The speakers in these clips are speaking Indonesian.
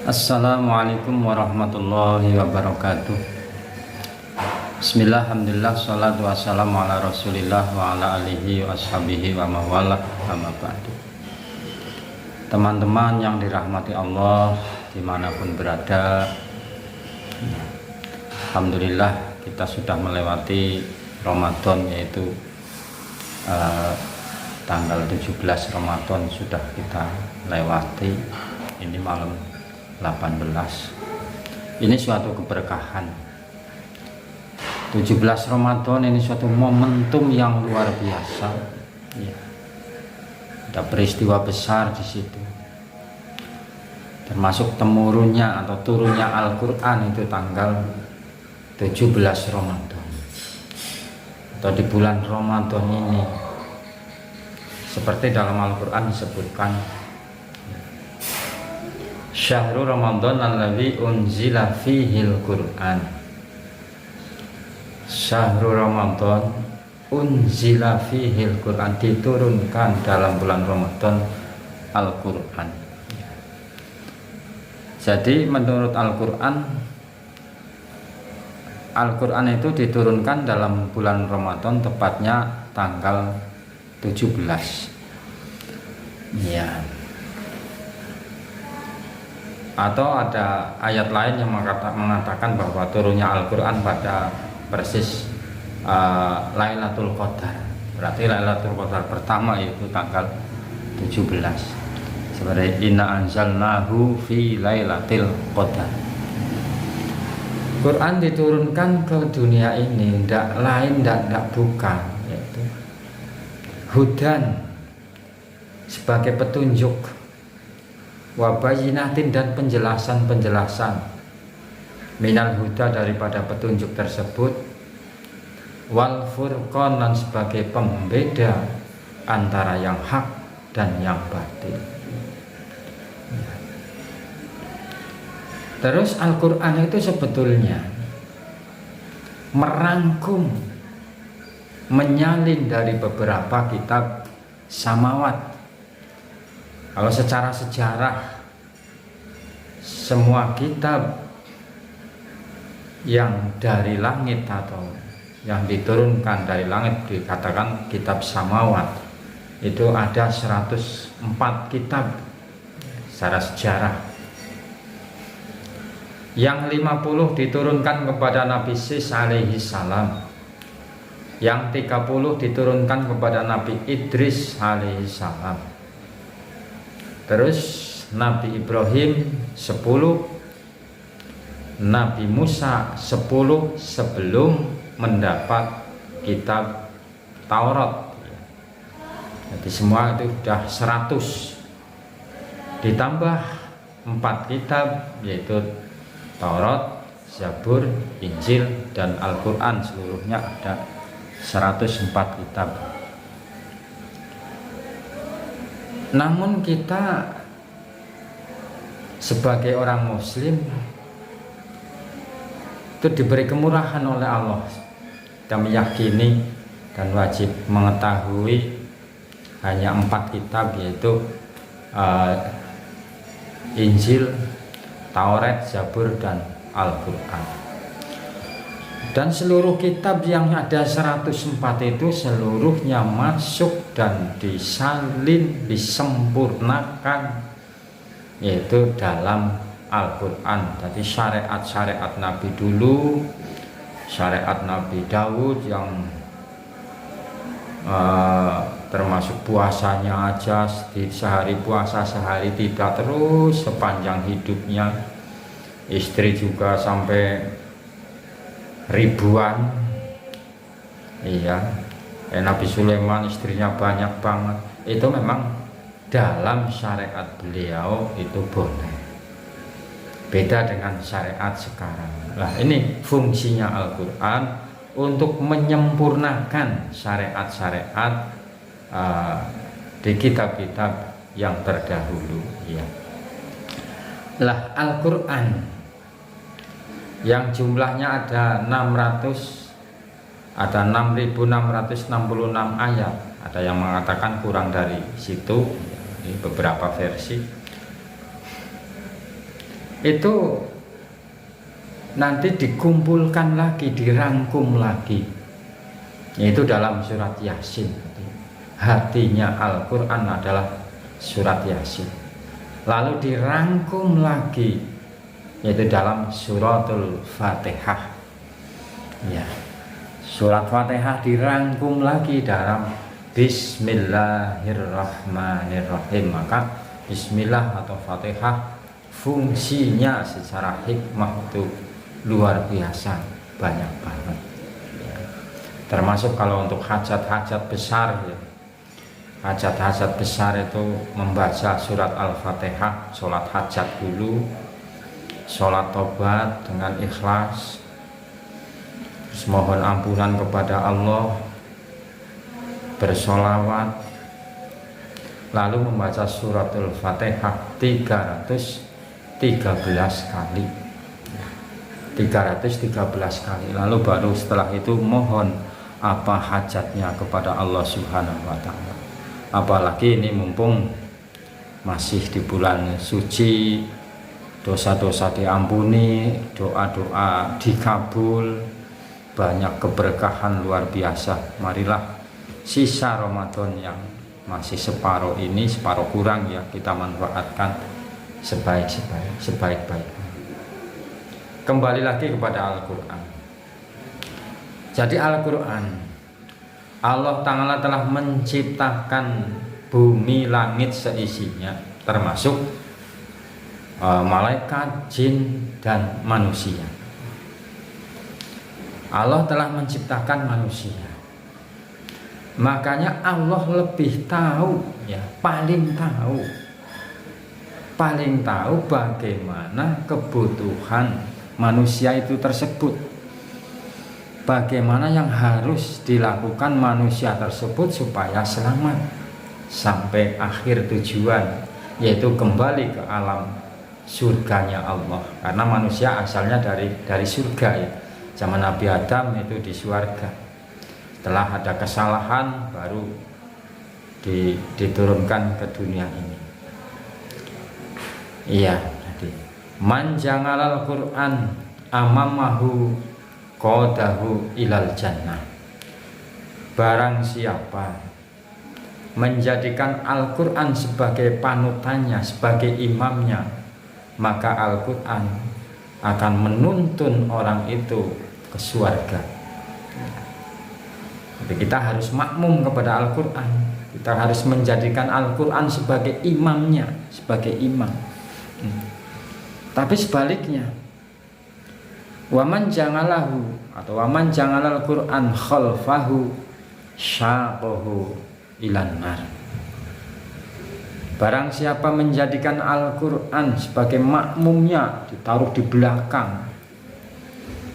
Assalamualaikum warahmatullahi wabarakatuh. Bismillah, alhamdulillah, salatu wassalamu ala rasulillah wa ala alihi wa ashabihi wa mawalah amma ba'du. Teman-teman yang dirahmati Allah dimanapun berada, alhamdulillah kita sudah melewati Ramadan, yaitu tanggal 17 Ramadan sudah kita lewati. Ini malam 18. Ini suatu keberkahan. 17 Ramadan ini suatu momentum yang luar biasa. Ya. Ada peristiwa besar di situ. Termasuk temurunnya atau turunnya Al-Qur'an itu tanggal 17 Ramadan. Atau di bulan Ramadan ini. Seperti dalam Al-Qur'an disebutkan, Syahrul Ramadan alladzi unzila fihil Qur'an. Syahrul Ramadan unzila fihil Qur'an, diturunkan dalam bulan Ramadan Al-Qur'an. Jadi menurut Al-Qur'an itu diturunkan dalam bulan Ramadan, tepatnya tanggal 17. Ya. Atau ada ayat lain yang mengatakan bahwa turunnya Al-Qur'an pada persis Lailatul Qadar. Berarti Lailatul Qadar pertama itu tanggal 17. Seperti inna anzalnahu fi lailatil qadar. Quran diturunkan ke dunia ini tidak lain, tidak bukan, yaitu hudan sebagai petunjuk, wabayinatin dan penjelasan minal huda daripada petunjuk tersebut, wal furqan dan sebagai pembeda antara yang hak dan yang batil. Terus Al-Qur'an itu sebetulnya merangkum, menyalin dari beberapa kitab samawat. Kalau secara sejarah, semua kitab yang dari langit atau yang diturunkan dari langit dikatakan kitab samawat. Itu ada 104 kitab secara sejarah. Yang 50 diturunkan kepada Nabi Sis alaihi salam. Yang 30 diturunkan kepada Nabi Idris alaihi salam. Terus Nabi Ibrahim 10, Nabi Musa 10 sebelum mendapat kitab Taurat. Jadi semua itu sudah 100. Ditambah 4 kitab, yaitu Taurat, Zabur, Injil, dan Al-Qur'an. Seluruhnya ada 104 kitab. Namun kita sebagai orang muslim itu diberi kemurahan oleh Allah. Kita meyakini dan wajib mengetahui hanya 4 kitab, yaitu Injil, Taurat, Zabur, dan Al-Qur'an. Dan seluruh kitab yang ada 104 itu seluruhnya masuk dan disalin, disempurnakan, yaitu dalam Al-Qur'an. Jadi syariat-syariat Nabi dulu, syariat Nabi Daud yang termasuk puasanya aja, sehari puasa sehari tidak, terus sepanjang hidupnya. Istri juga sampai ribuan. Iya, Nabi Sulaiman istrinya banyak banget. Itu memang dalam syariat beliau itu boleh. Beda dengan syariat sekarang. Nah, ini fungsinya Al-Qur'an untuk menyempurnakan syariat-syariat di kitab-kitab yang terdahulu, ya. Lah, Al-Qur'an yang jumlahnya ada 6.666 ayat. Ada yang mengatakan kurang dari situ, ini beberapa versi. itu nanti dikumpulkan lagi, dirangkum lagi, yaitu dalam surat Yasin. Hatinya Al-Quran adalah surat Yasin, lalu dirangkum lagi yaitu dalam suratul Fatihah. Ya, surat Fatihah dirangkum lagi dalam Bismillahirrahmanirrahim. Maka Bismillah atau Fatihah fungsinya secara hikmah itu luar biasa, banyak banget ya. Termasuk kalau untuk hajat-hajat besar ya. Hajat-hajat besar itu membaca surat Al-Fatihah, sholat hajat dulu, sholat tobat dengan ikhlas, terus mohon ampunan kepada Allah, bersolawat, lalu membaca surat Al-Fatihah 313 kali, 313 kali. Lalu baru setelah itu mohon apa hajatnya kepada Allah Subhanahu wa Ta'ala. Apalagi ini mumpung masih di bulan suci, dosa-dosa diampuni, doa-doa dikabul, banyak keberkahan luar biasa. Marilah sisa Ramadan yang masih separuh ini, separuh kurang ya, kita manfaatkan sebaik-baiknya. Kembali lagi kepada Al-Quran. Jadi Al-Quran, Allah Ta'ala telah menciptakan bumi langit seisinya, termasuk malaikat, jin, dan manusia. Allah telah menciptakan manusia. Makanya Allah lebih tahu ya, paling tahu bagaimana kebutuhan manusia itu tersebut, bagaimana yang harus dilakukan manusia tersebut supaya selamat sampai akhir tujuan, yaitu kembali ke alam surganya Allah. Karena manusia asalnya dari surga ya. Zaman Nabi Adam itu di surga. Setelah ada kesalahan baru diturunkan ke dunia ini. Iya, tadi man jangalal Quran amamahu qadahu ilal jannah. Barang siapa menjadikan Al-Quran sebagai panutannya, sebagai imamnya, maka Al-Quran akan menuntun orang itu ke surga. Jadi kita harus makmum kepada Al-Quran. Kita harus menjadikan Al-Quran sebagai imamnya, sebagai imam. Tapi sebaliknya, waman jangalahu atau waman jangalal Quran khalfahu syaqahu ilan nar. Barang siapa menjadikan Al-Quran sebagai makmumnya, ditaruh di belakang,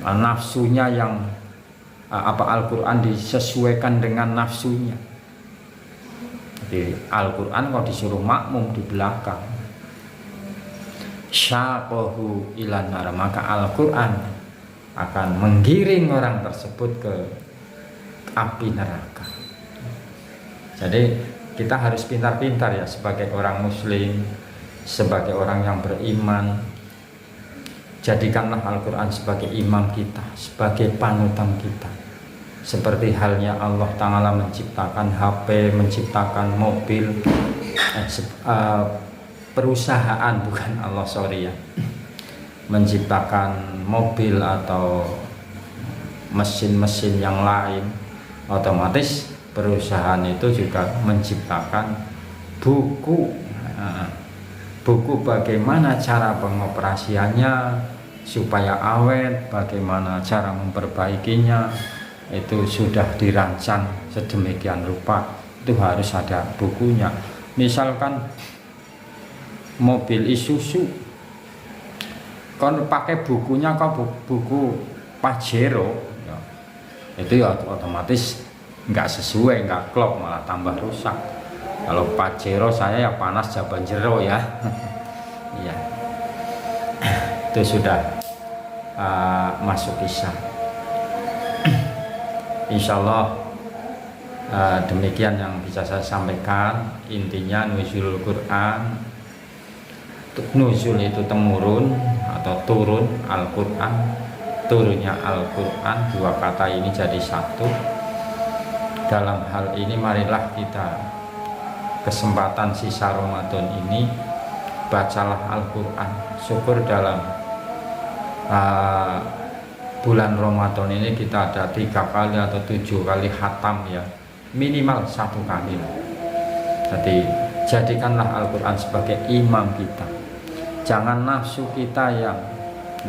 nafsunya yang Al-Quran disesuaikan dengan nafsunya. Jadi Al-Quran kalau disuruh makmum di belakang, syaqahu ilan nar, maka Al-Quran akan menggiring orang tersebut ke api neraka. Jadi kita harus pintar-pintar ya sebagai orang muslim, sebagai orang yang beriman. Jadikanlah Al-Quran sebagai imam kita, sebagai panutan kita. Seperti halnya Allah Ta'ala menciptakan HP, menciptakan mobil, perusahaan, bukan Allah, sorry ya, menciptakan mobil atau mesin-mesin yang lain, otomatis perusahaan itu juga menciptakan buku, buku bagaimana cara pengoperasiannya supaya awet, bagaimana cara memperbaikinya, itu sudah dirancang sedemikian rupa. Itu harus ada bukunya. Misalkan mobil Isuzu, kon pakai bukunya kok buku Pajero ya, itu ya otomatis nggak sesuai, nggak klop, malah tambah rusak. Kalau Pajero saya ya panas jaban jero ya. Iya, itu sudah masuk Isya. Insya Allah demikian yang bisa saya sampaikan. Intinya nuzulul Quran, nuzul itu temurun, atau turun Al-Quran, turunnya Al-Quran, dua kata ini jadi satu. Dalam hal ini marilah kita kesempatan sisa Ramadan ini bacalah Al-Quran. Syukur dalam bulan Ramadan ini kita ada 3 kali atau 7 kali khatam ya, minimal 1 kali. Jadi jadikanlah Al-Quran sebagai imam kita. Jangan nafsu kita yang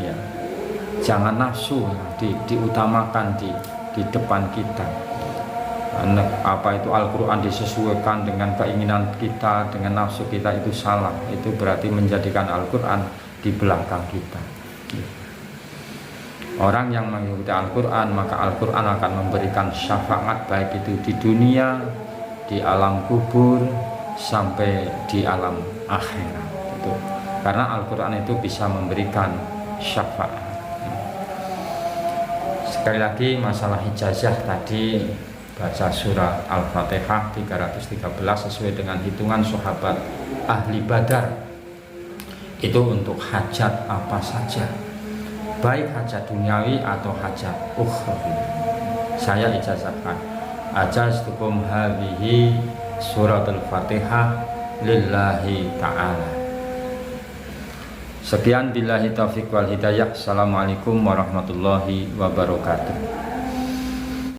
ya, jangan nafsu diutamakan di depan kita. Apa itu Al-Quran disesuaikan dengan keinginan kita, dengan nafsu kita, itu salah. Itu berarti menjadikan Al-Quran di belakang kita. Orang yang mengikuti Al-Quran, maka Al-Quran akan memberikan syafaat baik itu di dunia, di alam kubur, sampai di alam akhirat. Itu karena Al-Quran itu bisa memberikan syafaat. Sekali lagi masalah ijazah tadi, baca surat Al-Fatihah 313 sesuai dengan hitungan sahabat ahli Badar. Itu untuk hajat apa saja, baik hajat duniawi atau hajat ukhrawi. Saya ijazahkan, ajaztukum hadhihi surat Al-Fatihah lillahi ta'ala. Sekian, billahi taufiq wal hidayah. Assalamualaikum warahmatullahi wabarakatuh.